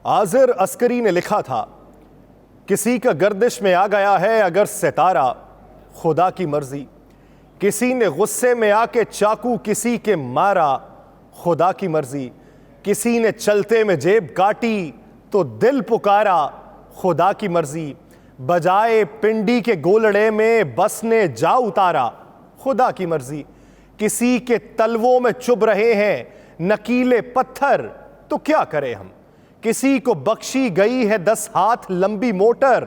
आज़िर अस्करी ने लिखा था, किसी का गर्दिश में आ गया है अगर सितारा, खुदा की मर्जी। किसी ने गुस्से में आके चाकू किसी के मारा, खुदा की मर्जी। किसी ने चलते में जेब काटी तो दिल पुकारा, खुदा की मर्जी। बजाए पिंडी के गोलड़े में बस ने जा उतारा, खुदा की मर्जी। किसी के तलवों में चुभ रहे हैं नकीले पत्थर, तो क्या करें हम। किसी को बख्शी गई है 10 हाथ लंबी मोटर,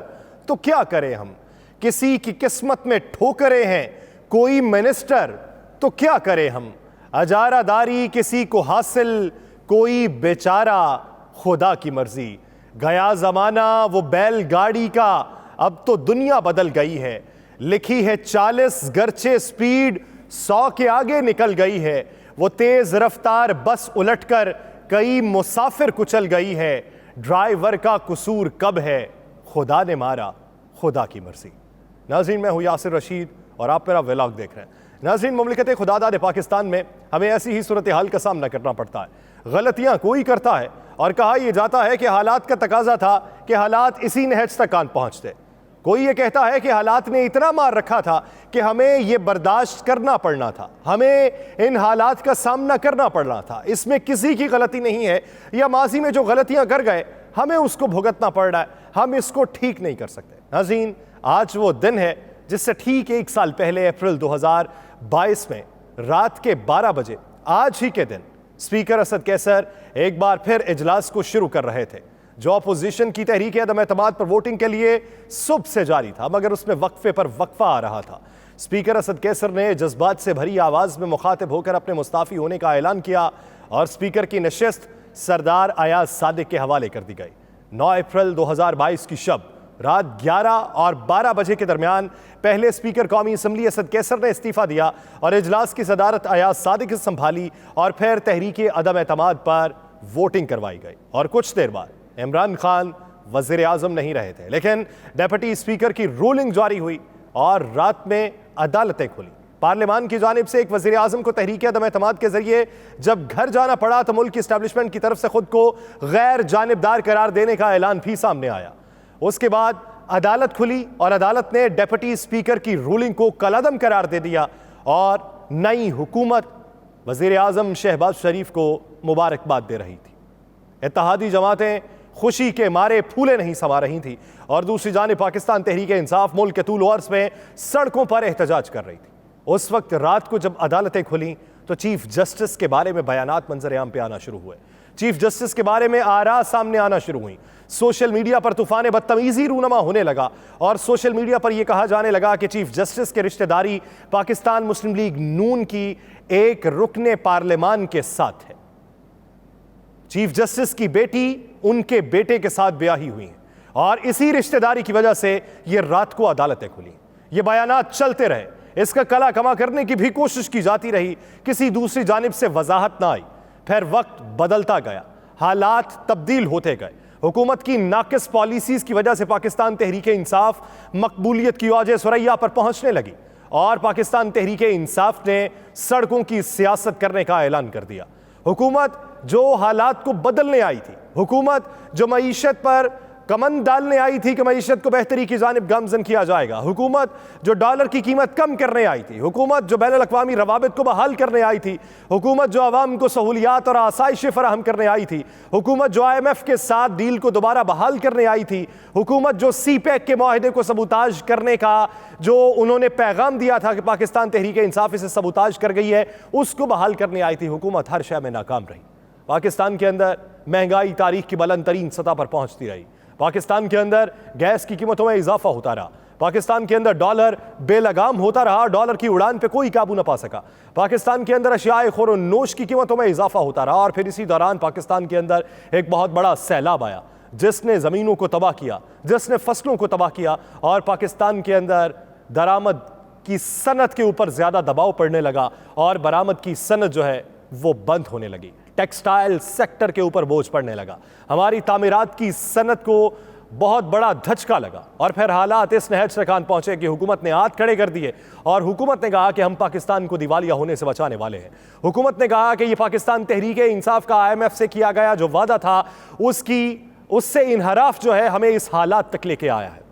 तो क्या करें हम। किसी की किस्मत में ठोकरे हैं कोई मिनिस्टर, तो क्या करें हम। अजारादारी किसी को हासिल कोई बेचारा, खुदा की मर्जी। गया जमाना वो बैलगाड़ी का, अब तो दुनिया बदल गई है। लिखी है 40 गरचे स्पीड 100 के आगे निकल गई है। वो तेज रफ्तार बस उलटकर कई मुसाफिर कुचल गई है। ड्राइवर का कसूर कब है, खुदा ने मारा, खुदा की मर्जी। नाज़रीन, मैं हूं यासिर रशीद और आप मेरा व्लॉग देख रहे हैं। नाज़रीन, मुमलिकत खुदादाद पाकिस्तान में हमें ऐसी ही सूरत हाल का सामना करना पड़ता है। गलतियां कोई करता है और कहा यह जाता है कि हालात का तकाजा था कि हालात इसी नहज तक कान पहुंचते। कोई ये कहता है कि हालात ने इतना मार रखा था कि हमें ये बर्दाश्त करना पड़ना था, हमें इन हालात का सामना करना पड़ना था। इसमें किसी की गलती नहीं है, या माजी में जो गलतियां कर गए हमें उसको भुगतना पड़ रहा है, हम इसको ठीक नहीं कर सकते। नाज़रीन, आज वो दिन है जिससे ठीक 1 साल पहले अप्रैल 2022 में रात के 12 बजे आज ही के दिन स्पीकर असद कैसर एक बार फिर इजलास को शुरू कर रहे थे, जो अपोजिशन की तहरीक अदम एतमाद पर वोटिंग के लिए सुबह से जारी था, मगर उसमें वक्फे पर वक्फा आ रहा था। स्पीकर असद कैसर ने जज्बात से भरी आवाज में मुखातिब होकर अपने मुस्ताफी होने का ऐलान किया और स्पीकर की नशिस्त सरदार अयाज सादिक के हवाले कर दी गई। 9 अप्रैल 2022 की शब रात 11 और 12 बजे के दरमियान पहले स्पीकर कौमी असम्बली असद कैसर ने इस्तीफा दिया और इजलास की सदारत अयाज सादिक संभाली और फिर तहरीक अदम एतमाद पर वोटिंग करवाई गई। और कुछ देर बाद इमरान खान वज़ीर आज़म नहीं रहे थे, लेकिन डिप्टी स्पीकर की रूलिंग जारी हुई और रात में अदालतें खुली। पार्लियामान की जानिब से एक वज़ीर आज़म को तहरीक अदम एतमाद के जरिए जब घर जाना पड़ा तो मुल्क की इस्टेब्लिशमेंट की तरफ से खुद को गैर जानिबदार करार देने का ऐलान भी सामने आया। उसके बाद अदालत खुली और अदालत ने डिप्टी स्पीकर की रूलिंग को कलअदम करार दे दिया और नई हुकूमत वज़ीर आज़म शहबाज शरीफ को मुबारकबाद दे रही थी। इत्तेहादी जमातें खुशी के मारे फूले नहीं समा रही थी और दूसरी जानिब पाकिस्तान तहरीक इंसाफ मुल्क के तूल अर्ज़ में सड़कों पर एहतजाज कर रही थी। उस वक्त रात को जब अदालतें खुली तो चीफ जस्टिस के बारे में बयानात मंजर आम पे आना शुरू हुए। चीफ जस्टिस के बारे में आरा सामने आना शुरू हुई। सोशल मीडिया पर तूफान बदतमीजी रूनमा होने लगा और सोशल मीडिया पर यह कहा जाने लगा कि चीफ जस्टिस की रिश्तेदारी पाकिस्तान मुस्लिम लीग नून की एक रुकने पार्लियामान के साथ है। चीफ जस्टिस की बेटी उनके बेटे के साथ ब्याही हुई है और इसी रिश्तेदारी की वजह से यह रात को अदालतें खुली। ये बयानात चलते रहे, इसका कला कमा करने की भी कोशिश की जाती रही, किसी दूसरी जानिब से वजाहत ना आई। फिर वक्त बदलता गया, हालात तब्दील होते गए। हुकूमत की नाकिस पॉलिसीज की वजह से पाकिस्तान तहरीक इंसाफ मकबूलियत की औज सुरैया पर पहुंचने लगी और पाकिस्तान तहरीक इंसाफ ने सड़कों की सियासत करने का ऐलान कर दिया। हुकूमत जो हालात को बदलने आई थी, हुकूमत जो मईशत पर कमन डालने आई थी कि मईशत को बेहतरी की जानिब गामजन किया जाएगा, हुकूमत जो डॉलर की कीमत कम करने आई थी, हुकूमत जो बैनुल अक़वामी रवाबित को बहाल करने आई थी, हुकूमत जो आवाम को सहूलियात और आसाइशें फराहम करने आई थी, हुकूमत जो IMF के साथ डील को दोबारा बहाल करने आई थी, हुकूमत जो CPEC के माहदे को सबूताज करने का जो उन्होंने पैगाम दिया था कि पाकिस्तान तहरीक इंसाफ इसे सबूताज कर गई है, उसको बहाल करने आई थी। हुकूमत हर शय में नाकाम रही। पाकिस्तान के अंदर महंगाई तारीख की बुलंद तरीन सतह पर पहुंचती रही। पाकिस्तान के अंदर गैस की कीमतों में इजाफा होता रहा। पाकिस्तान के अंदर डॉलर बेलगाम होता रहा, डॉलर की उड़ान पे कोई काबू न पा सका। पाकिस्तान के अंदर अशियाए खुर नोश की कीमतों में इजाफा होता रहा और फिर इसी दौरान पाकिस्तान के अंदर एक बहुत बड़ा सैलाब आया जिसने ज़मीनों को तबाह किया, जिसने फसलों को तबाह किया और पाकिस्तान के अंदर दरामद की सनत के ऊपर ज़्यादा दबाव पड़ने लगा और बरामद की सनत जो है वो बंद होने लगी। टेक्सटाइल सेक्टर के ऊपर बोझ पड़ने लगा। हमारी तामीरात की सनत को बहुत बड़ा धचका लगा और फिर हालात इस नहज से कान पहुंचे कि हुकूमत ने हाथ खड़े कर दिए और हुकूमत ने कहा कि हम पाकिस्तान को दिवालिया होने से बचाने वाले हैं। हुकूमत ने कहा कि ये पाकिस्तान तहरीक इंसाफ का IMF से किया गया जो वादा था उसकी उससे इनहराफ जो है हमें इस हालात तक लेके आया है।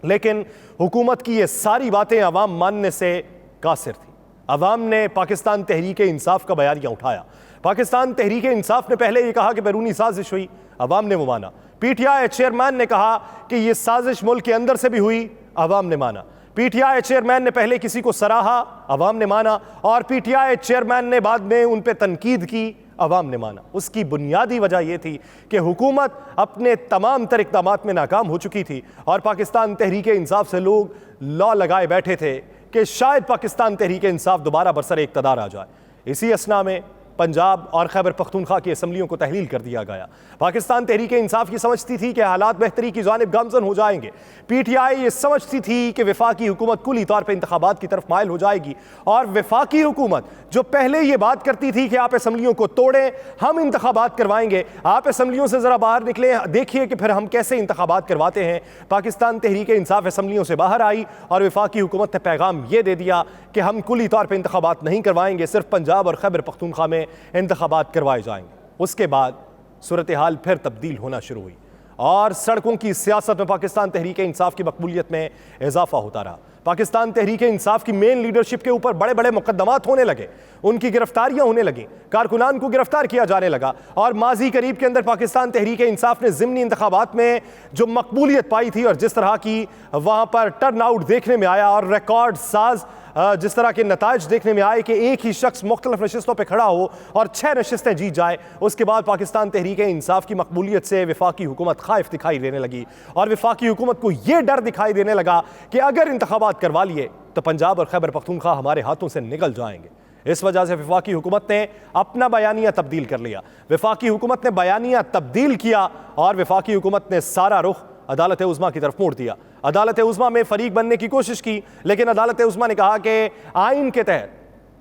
लेकिन हुकूमत की ये सारी बातें अवाम मानने से कासिर थी। अवाम ने पाकिस्तान तहरीक इंसाफ का बयानिया उठाया। पाकिस्तान तहरीक इंसाफ ने पहले ये कहा कि बैरूनी साजिश हुई, अवाम ने वो माना। पीटीआई चेयरमैन ने कहा कि ये साजिश मुल्क के अंदर से भी हुई, अवाम ने माना। पीटीआई चेयरमैन ने पहले किसी को सराहा, अवाम ने माना, और पीटीआई चेयरमैन ने बाद में उन पर तनकीद की, अवाम ने माना। उसकी बुनियादी वजह यह थी कि हुकूमत अपने तमाम तर इक़दामात में नाकाम हो चुकी थी और पाकिस्तान तहरीक इंसाफ से लोग लॉ लगाए बैठे थे कि शायद पाकिस्तान तहरीक इंसाफ दोबारा बरसर इक़्तिदार आ जाए। इसी असना में पंजाब और खैबर पख्तूनख्वा की असम्बलियों को तहलील कर दिया गया। पाकिस्तान तहरीक इंसाफ की समझती थी कि हालात बेहतरी की जानिब गामजन हो जाएंगे। पीटीआई ये समझती थी कि वफाकी हुकूमत कुली तौर पर इंतखाबात की तरफ माइल हो जाएगी, और वफाकी हुकूमत जो पहले ये बात करती थी कि आप असम्बलियों को तोड़ें, हम इंतखाबात करवाएंगे, आप असम्बलियों से ज़रा बाहर निकले, देखिए कि फिर हम कैसे इंतखाबात करवाते हैं। पाकिस्तान तहरीक इंसाफ असम्बलियों से बाहर आई और वफाकी हुकूमत ने पैगाम ये दे दिया कि हम कुली तौर पर इंतखाबात नहीं करवाएंगे, सिर्फ पंजाब और खैबर पख्तूनख्वा में इंतखाबात करवाए जाएंगे। उसके बाद सूरत हाल फिर तब्दील होना शुरू हुई और सड़कों की सियासत में पाकिस्तान तहरीक इंसाफ की मकबूलियत में इजाफा होता रहा। पाकिस्तान तहरीक इंसाफ की मेन लीडरशिप के ऊपर बड़े बड़े मुकदमात होने लगे, उनकी गिरफ्तारियां होने लगी, कारकुनान को गिरफ्तार किया जाने लगा, और माजी करीब के अंदर पाकिस्तान तहरीक इंसाफ ने ज़िमनी इंतखाबात में जो मकबूलियत पाई थी और जिस तरह की वहाँ पर टर्न आउट देखने में आया और रिकॉर्ड साज जिस तरह के नताइज देखने में आए कि एक ही शख्स मुख्तलिफ नशिस्तों पर खड़ा हो और 6 नशिस्तें जीत जाए, उसके बाद पाकिस्तान तहरीक इंसाफ की मकबूलियत से वफाकी हुकूमत खाइफ दिखाई देने लगी और वफाकी हुकूमत को यह डर दिखाई देने लगा कि अगर इंतखाबात करवा लिए तो पंजाब और खैबर पख्तूनख्वा हमारे हाथों से निकल जाएंगे। इस वजह से वफाकी हुकूमत ने अपना बयानिया तब्दील कर लिया। वफाकी हुकूमत ने बयानिया तब्दील किया और वफाकी हुकूमत ने सारा रुख अदालत उज़्मा की तरफ मोड़ दिया। अदालत उज़्मा में फरीक बनने की कोशिश की, लेकिन अदालत उज़्मा ने कहा कि आइन के तहत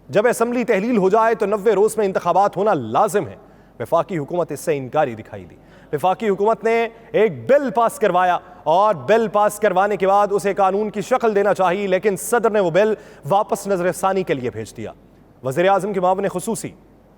जब असम्बली तहलील हो जाए तो 90 रोज़ में इंतखाबात होना लाजिम है। वफाकी हुकूमत इससे इनकारी दिखाई दी। वफाकी हुकूमत ने एक बिल पास करवाया और बिल पास करवाने के बाद उसे कानून की शक्ल देना चाहिए, लेकिन सदर ने वो बिल वापस नजरसानी के लिए भेज दिया। वज़ीर आज़म के मामले खुसूसी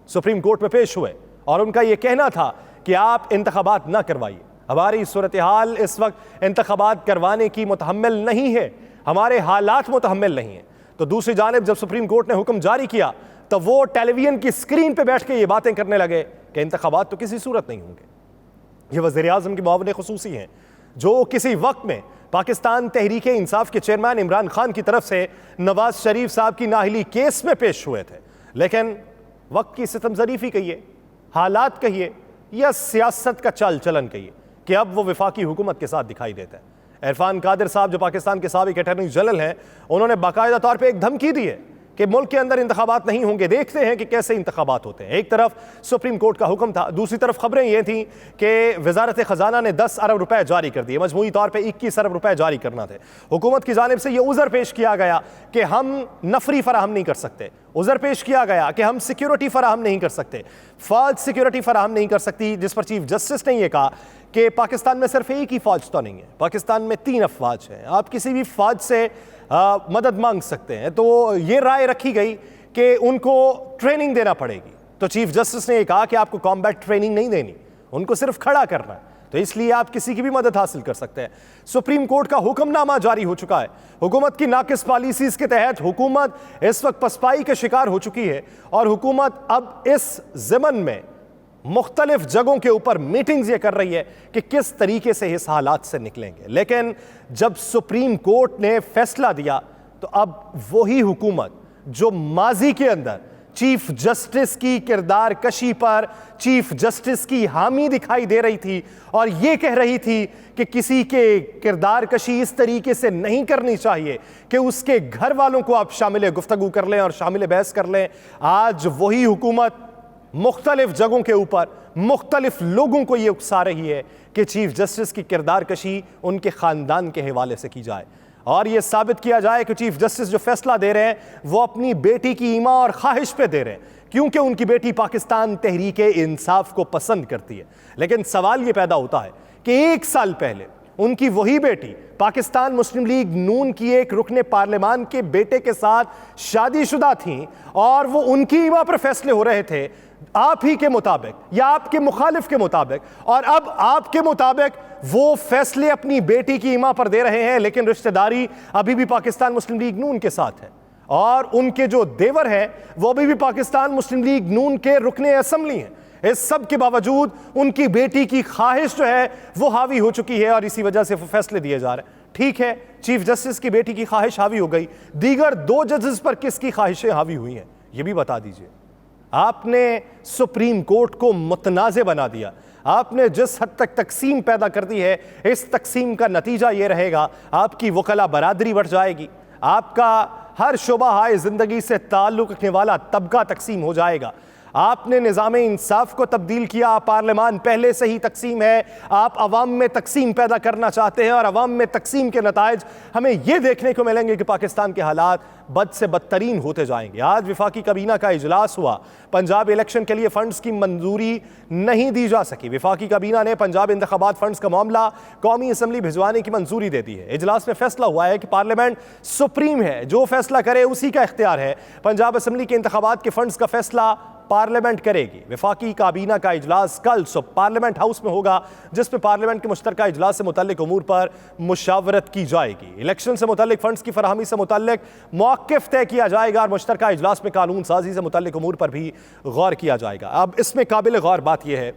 सुप्रीम कोर्ट में पेश हुए और उनका यह कहना था कि आप इंतखाबात ना करवाइए, हमारी सूरत हाल इस वक्त इंतखाबात करवाने की मुतहम्मिल नहीं है, हमारे हालात मुतहम्मिल नहीं है। तो दूसरी जानिब जब सुप्रीम कोर्ट ने हुक्म जारी किया तो वो टेलीविजन की स्क्रीन पे बैठ के ये बातें करने लगे कि इंतखाबात तो किसी सूरत नहीं होंगे। ये वज़ीर आज़म के मामले खुसूसी हैं जो किसी वक्त में पाकिस्तान तहरीक इंसाफ के चेयरमैन इमरान खान की तरफ से नवाज शरीफ साहब की नाअहली केस में पेश हुए थे, लेकिन वक्त की सितम ज़रीफ़ी कहिए, हालात कहिए या सियासत का चाल चलन कहिए कि अब वो वफाकी हुकूमत के साथ दिखाई देता है। इरफान कादिर साहब जो पाकिस्तान के साबिक अटॉर्नी जनरल हैं, उन्होंने बाकायदा तौर पर एक धमकी दी है कि मुल्क के अंदर इंतखाबात नहीं होंगे, देखते हैं कि कैसे इंतखाबात होते हैं। एक तरफ सुप्रीम कोर्ट का हुक्म था, दूसरी तरफ खबरें ये थी कि वजारत खजाना ने 10 अरब रुपए जारी कर दिए, मजमूई तौर पे 21 अरब रुपए जारी करना थे। हुकूमत की जानिब से ये उज़र पेश किया गया कि हम नफरी फराहम नहीं कर सकते, उज़र पेश किया गया कि हम सिक्योरिटी फराहम नहीं कर सकते, फ़ौज सिक्योरिटी फराहम नहीं कर सकती, जिस पर चीफ जस्टिस ने यह कहा कि पाकिस्तान में सिर्फ एक ही फ़ौज तो नहीं है, पाकिस्तान में 3 अफवाज हैं, आप किसी भी फ़ौज से मदद मांग सकते हैं। तो ये राय रखी गई कि उनको ट्रेनिंग देना पड़ेगी। तो चीफ जस्टिस ने यह कहा कि आपको कॉम्बैट ट्रेनिंग नहीं देनी, उनको सिर्फ खड़ा करना है, तो इसलिए आप किसी की भी मदद हासिल कर सकते हैं। सुप्रीम कोर्ट का हुक्मनामा जारी हो चुका है। हुकूमत की नाकिस पॉलिसीज के तहत हुकूमत इस वक्त पसपाई का शिकार हो चुकी है और हुकूमत अब इस ज़मन में मुख्तलिफ जगहों के ऊपर मीटिंग्स ये कर रही है कि किस तरीके से इस हालात से निकलेंगे। लेकिन जब सुप्रीम कोर्ट ने फैसला दिया तो अब वही हुकूमत जो माजी के अंदर चीफ जस्टिस की किरदार कशी पर चीफ जस्टिस की हामी दिखाई दे रही थी और ये कह रही थी कि किसी के किरदार कशी इस तरीके से नहीं करनी चाहिए कि उसके घर वालों को आप शामिल गुफ्तगू कर लें और शामिल बहस कर लें, आज वही हुकूमत मुख्तलिफ जगहों के ऊपर मुख्तलिफ लोगों को ये उकसा रही है कि चीफ जस्टिस की किरदार कशी उनके ख़ानदान के हवाले से की जाए और ये साबित किया जाए कि चीफ जस्टिस जो फैसला दे रहे हैं वो अपनी बेटी की ईमा और ख्वाहिश पे दे रहे हैं, क्योंकि उनकी बेटी पाकिस्तान तहरीक इंसाफ को पसंद करती है। लेकिन सवाल ये पैदा होता है कि 1 साल पहले उनकी वही बेटी पाकिस्तान मुस्लिम लीग नून की एक रुकने पार्लियामान के बेटे के साथ शादीशुदा थी और वो उनकी ईमा पर फैसले हो रहे थे आप ही के मुताबिक या आपके मुखालिफ के मुताबिक, और अब आपके मुताबिक वो फैसले अपनी बेटी की इमां पर दे रहे हैं, लेकिन रिश्तेदारी अभी भी पाकिस्तान मुस्लिम लीग नून के साथ है और उनके जो देवर हैं वो अभी भी पाकिस्तान मुस्लिम लीग नून के रुकने असेंबली हैं। इस सब के बावजूद उनकी बेटी की ख्वाहिश जो है वो हावी हो चुकी है और इसी वजह से वो फैसले दिए जा रहे हैं। ठीक है, चीफ जस्टिस की बेटी की ख्वाहिश हावी हो गई, दीगर 2 जजेस पर किसकी ख्वाहिशें हावी हुई हैं ये भी बता दीजिए। आपने सुप्रीम कोर्ट को मुतनाज़े बना दिया, आपने जिस हद तक तकसीम पैदा कर दी है, इस तकसीम का नतीजा ये रहेगा आपकी वकला बरादरी बढ़ जाएगी, आपका हर शुबा हाय जिंदगी से ताल्लुक़ रखने वाला तबका तकसीम हो जाएगा। आपने निज़ाम इंसाफ को तब्दील किया, पार्लियामान पहले से ही तकसीम है, आप अवाम में तकसीम पैदा करना चाहते हैं और अवाम में तकसीम के नताइज हमें यह देखने को मिलेंगे कि पाकिस्तान के हालात बद से बदतरीन होते जाएंगे। आज विफाकी काबीना का इजलास हुआ, पंजाब इलेक्शन के लिए फंड्स की मंजूरी नहीं दी जा सकी। विफाकी काबीना ने पंजाब इंतखाबात फंड्स का मामला कौमी असम्बली भिजवाने की मंजूरी दे दी है। इजलास में फैसला हुआ है कि पार्लियामेंट सुप्रीम है, जो फैसला करे उसी का इख्तियार है। पंजाब असम्बली के इंतखाबात के फंड्स का फैसला पार्लियामेंट करेगी। विफाकी काबीना का इजलास कल सुबह पार्लियामेंट हाउस में होगा, जिसमें पार्लियामेंट के मुश्तरका इजलास से मुतल्लिक उमूर पर मुशावरत की जाएगी। इलेक्शन से मुतल्लिक फंड्स की फराहमी से मुतल्लिक मौक़िफ़ तय किया जाएगा और मुश्तरका इजलास में कानून साजी से मुतल्लिक उमूर पर भी गौर किया जाएगा। अब इसमें काबिल गौर बात यह है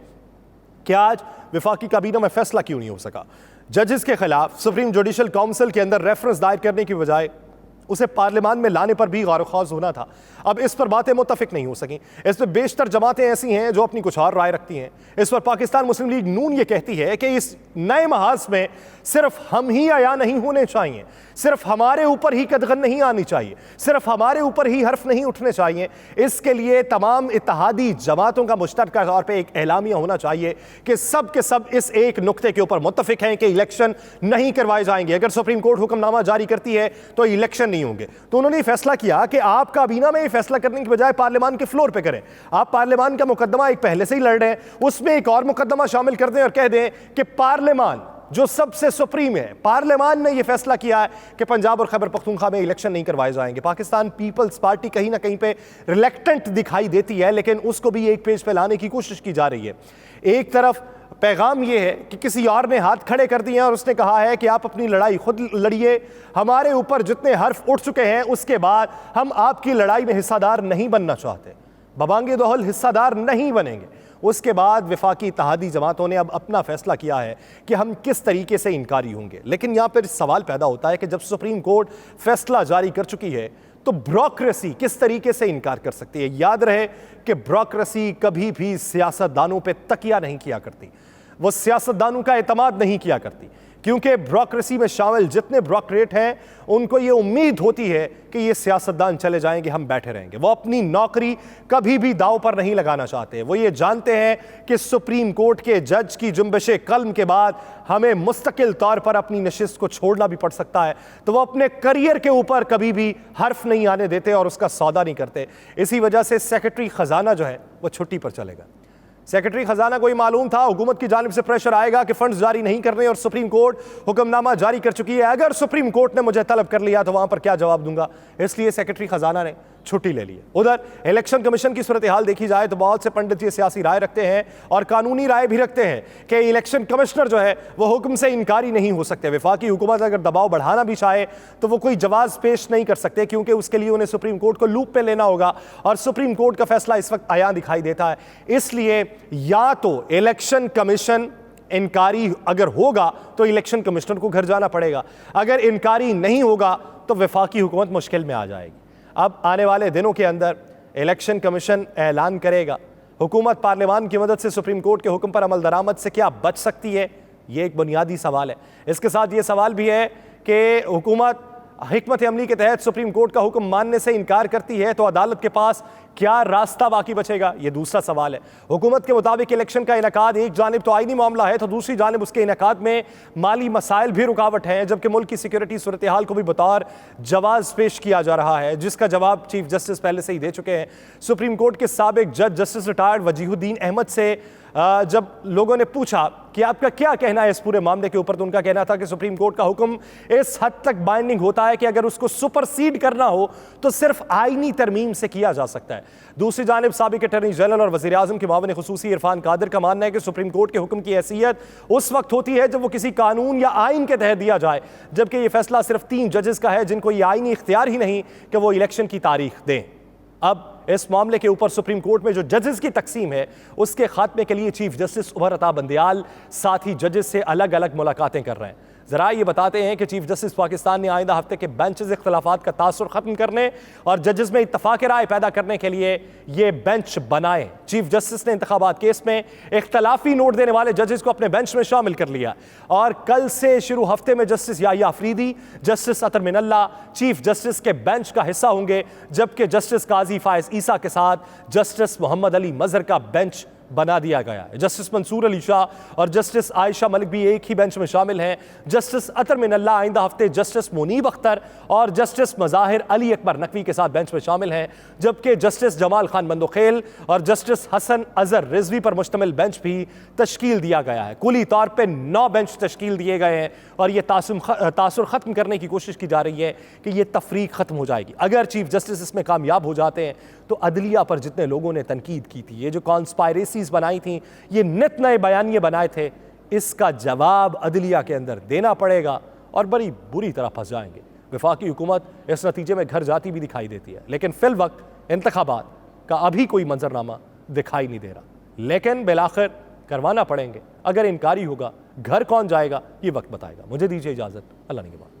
कि आज विफाकी काबीना में फैसला क्यों नहीं हो सका। जजेस के खिलाफ सुप्रीम जुडिशल काउंसिल के अंदर रेफरेंस दायर करने की बजाय उसे पार्लियामान में लाने पर भी गौर ख्वाज होना था। अब इस पर बातें मुत्तफिक नहीं हो सकी। इस पर बेशतर जमातें ऐसी हैं जो अपनी कुछ और राय रखती हैं। इस पर पाकिस्तान मुस्लिम लीग नून ये कहती है कि इस नए महाज में सिर्फ हम ही आया नहीं होने चाहिए, सिर्फ हमारे ऊपर ही कदगन नहीं आनी चाहिए, सिर्फ हमारे ऊपर ही हर्फ नहीं उठने चाहिए। इसके लिए तमाम इत्तेहादी जमातों का मुश्तरका तौर पर एक एलामिया होना चाहिए कि सब के सब इस एक नुक्ते के ऊपर मुत्तफिक हैं कि इलेक्शन नहीं करवाए जाएंगे। अगर सुप्रीम कोर्ट हुक्मनामा जारी करती है तो इलेक्शन नहीं होंगे। तो उन्होंने फैसला किया कि आप काबीना में फैसला करने की बजाय पार्लियामान के फ्लोर पे करें। आप पार्लियामान का मुकदमा एक पहले से ही लड़ रहे हैं, उसमें एक और मुकदमा शामिल कर दें और कह दें कि पार्लियामान जो सबसे सुप्रीम है, पार्लियामान ने यह फैसला किया है कि पंजाब और खैबर पख्तूनख्वा में इलेक्शन नहीं करवाए जाएंगे। पाकिस्तान पीपल्स पार्टी कहीं ना कहीं पे रिलेक्टेंट दिखाई देती है, लेकिन उसको भी एक पेज पे लाने की कोशिश की जा रही है। एक तरफ पैगाम यह है कि किसी और ने हाथ खड़े कर दिए और उसने कहा है कि आप अपनी लड़ाई खुद लड़िए, हमारे ऊपर जितने हर्फ उठ चुके हैं उसके बाद हम आपकी लड़ाई में हिस्सादार नहीं बनना चाहते, बबांगे दोहल हिस्सादार नहीं बनेंगे। उसके बाद विफाकी इत्तेहादी जमातों ने अब अपना फैसला किया है कि हम किस तरीके से इनकारी होंगे। लेकिन यहाँ पर सवाल पैदा होता है कि जब सुप्रीम कोर्ट फैसला जारी कर चुकी है तो ब्यूरोक्रेसी किस तरीके से इनकार कर सकती है। याद रहे कि ब्यूरोक्रेसी कभी भी सियासतदानों पे तकिया नहीं किया करती, वो सियासतदानों का एतमाद नहीं किया करती, क्योंकि ब्यूरोक्रेसी में शामिल जितने ब्यूरोक्रेट हैं उनको ये उम्मीद होती है कि ये सियासतदान चले जाएंगे, हम बैठे रहेंगे। वो अपनी नौकरी कभी भी दांव पर नहीं लगाना चाहते। वो ये जानते हैं कि सुप्रीम कोर्ट के जज की जुम्बिश कल्म के बाद हमें मुस्तकिल तौर पर अपनी नशिस्त को छोड़ना भी पड़ सकता है, तो वो अपने करियर के ऊपर कभी भी हर्फ नहीं आने देते और उसका सौदा नहीं करते। इसी वजह से सेक्रेटरी खजाना जो है वो छुट्टी पर चलेगा। सेक्रेटरी खजाना को ही मालूम था हुकूमत की जानिब से प्रेशर आएगा कि फंड्स जारी नहीं करने और सुप्रीम कोर्ट हुक्मनामा जारी कर चुकी है। अगर सुप्रीम कोर्ट ने मुझे तलब कर लिया तो वहां पर क्या जवाब दूंगा, इसलिए सेक्रेटरी खजाना ने छुट्टी ले ली है। उधर इलेक्शन कमीशन की सूरत हाल देखी जाए तो बहुत से पंडित ये सियासी राय रखते हैं और कानूनी राय भी रखते हैं कि इलेक्शन कमिश्नर जो है वो हुक्म से इनकारी नहीं हो सकते। विफाकी हुकूमत अगर दबाव बढ़ाना भी चाहे तो वो कोई जवाब पेश नहीं कर सकते, क्योंकि उसके लिए उन्हें सुप्रीम कोर्ट को लूप पे लेना होगा और सुप्रीम कोर्ट का फैसला इस वक्त आया दिखाई देता है। इसलिए या तो इलेक्शन कमीशन इनकारी अगर होगा तो इलेक्शन कमिश्नर को घर जाना पड़ेगा, अगर इनकारी नहीं होगा तो वफाकी हुकूमत मुश्किल में आ जाएगी। अब आने वाले दिनों के अंदर इलेक्शन कमीशन ऐलान करेगा, हुकूमत पार्लियामान की मदद से सुप्रीम कोर्ट के हुक्म पर अमल दरामद से क्या बच सकती है, ये एक बुनियादी सवाल है। इसके साथ ये सवाल भी है कि हुकूमत हिकमत अमली के तहत सुप्रीम कोर्ट का हुक्म मानने से इनकार करती है तो अदालत के पास क्या रास्ता बाकी बचेगा, ये दूसरा सवाल है। हुकूमत के मुताबिक इलेक्शन का इनेकाद एक जानिब तो आईनी मामला है तो दूसरी जानिब उसके इनेकाद में माली मसाइल भी रुकावट हैं, जबकि मुल्क की सिक्योरिटी सूरत हाल को भी बतौर जवाब पेश किया जा रहा है, जिसका जवाब चीफ जस्टिस पहले से ही दे चुके हैं। सुप्रीम कोर्ट के साबिक जज जस्टिस रिटायर्ड वजीहुद्दीन अहमद से जब लोगों ने पूछा कि आपका क्या कहना है इस पूरे मामले के ऊपर, तो उनका कहना था कि सुप्रीम कोर्ट का हुक्म इस हद तक बाइंडिंग होता है कि अगर उसको सुपरसीड करना हो तो सिर्फ आईनी तरमीम से किया जा सकता है। दूसरी जानिब साबिक अटॉर्नी जनरल और वज़ीर आज़म के मुआविन ख़ुसूसी इरफान कादिर का मानना है कि सुप्रीम कोर्ट के हुक्म की हैसियत उस वक्त होती है जब वो किसी कानून या आइन के तहत दिया जाए, जबकि ये फैसला सिर्फ 3 जजेस का है जिनको ये आईनी इख्तियार ही नहीं कि वो इलेक्शन की तारीख दें। अब इस मामले के ऊपर सुप्रीम कोर्ट में जो जजेस की तकसीम है उसके खात्मे के लिए चीफ जस्टिस उमर अता बंदियाल साथ ही जजेस से अलग अलग मुलाकातें कर रहे हैं। जरा ये बताते हैं कि चीफ जस्टिस पाकिस्तान ने आइंदा हफ्ते के बेंचेस इख्तलाफात का तासुर खत्म करने और जजेस में इत्तफाक राय पैदा करने के लिए ये बेंच बनाए। चीफ जस्टिस ने इंतखाबात केस में इख्तलाफी नोट देने वाले जजेस को अपने बेंच में शामिल कर लिया और कल से शुरू हफ्ते में जस्टिस याहिया अफरीदी, जस्टिस अतर मिनल्ला चीफ जस्टिस के बेंच का हिस्सा होंगे, जबकि जस्टिस काजी फायज ईसा के साथ जस्टिस मोहम्मद अली मजहर का बेंच बना दिया गया है। जस्टिस मंसूर अली शाह और जस्टिस आयशा मलिक भी एक ही बेंच में शामिल हैं। जस्टिस अतर मिनल्ला आइंदा हफ्ते जस्टिस मुनीब अख्तर और जस्टिस मज़ाहिर अली अकबर नकवी के साथ बेंच में शामिल हैं, जबकि जस्टिस जमाल खान बंदोखेल और जस्टिस हसन अजहर रिजवी पर मुश्तमिल बेंच भी तश्कील दिया गया है। कुली तौर पर 9 बेंच तश्कील दिए गए हैं और ये तासुर ख़त्म करने की कोशिश की जा रही है कि ये तफरीक ख़त्म हो जाएगी। अगर चीफ जस्टिस इसमें कामयाब हो जाते हैं तो अदलिया पर जितने लोगों ने तनकीद की थी, ये जो कॉन्स्पायरेसीज बनाई थी, ये नित नए बयानिए बनाए थे, इसका जवाब अदलिया के अंदर देना पड़ेगा और बड़ी बुरी तरह फंस जाएंगे। वफाकी हुकूमत इस नतीजे में घर जाती भी दिखाई देती है, लेकिन फिल वक्त इंतखाबात का अभी कोई मंजरनामा दिखाई नहीं दे रहा, लेकिन बिलाखिर करवाना पड़ेंगे। अगर इनकारी होगा घर कौन जाएगा ये वक्त बताएगा। मुझे दीजिए इजाज़त, अल्लाह ने के बाद।